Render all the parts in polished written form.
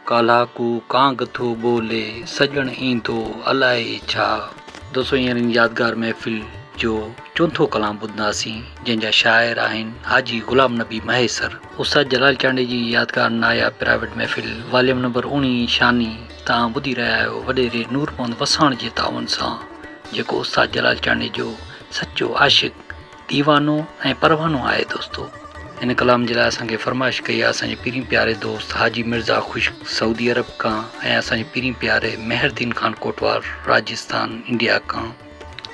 काला को कांग थो बोले सजण ईंदो अलाए छा। दोस्तों हींअर यादगार महफ़िल जो चोथों कलाम ॿुधंदासीं जंहिंजा शाइर आहिनि हाजी ग़ुलाम नबी महेसर। उस्ताद जलाल चांडे जी यादगार नायाब प्राइवेट महफ़िल वॉल्यूम नंबर 19 शानी तव्हां ॿुधी रहिया आहियो वॾेरे नूर मोहम्मद वसाण जे तावन सां, जेको उस्ताद जलाल चांडे जो सचो आशिक़ दीवानो ऐं परवानो आहे। दोस्तों इन कलाम जे लाइ असांखे फरमाइश कई आहे असांजे पीरी प्यारे दोस्त हाजी मिर्ज़ा ख़ुश्क सऊदी अरब खां ऐं असांजे पीरी प्यारे मेहरदीन ख़ान कोटवार राजस्थान इंडिया खां।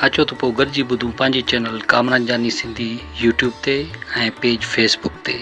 अचो त पोइ गॾिजी ॿुधूं पंहिंजे चैनल कामरान जानी सिंधी यूट्यूब ते ऐं पेज फेसबुक ते।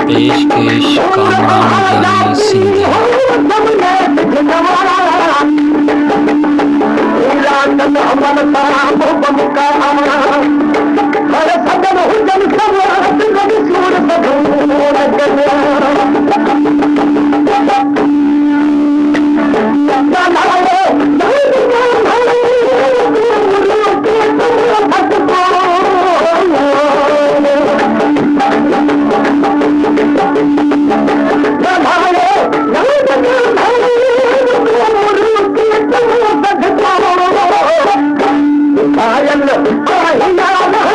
पेशकश कामरान जानी सिंधी। I am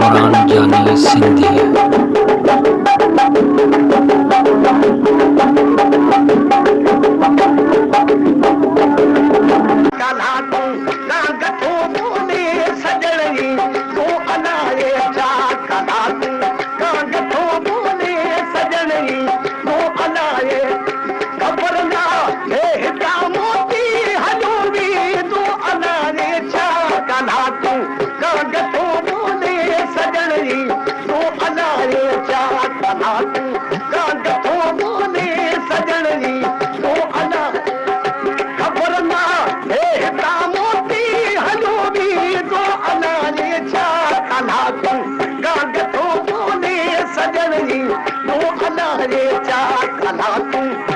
हुकमरान जानी सिंधी। सजण जी तूं अनारे छा कला तूं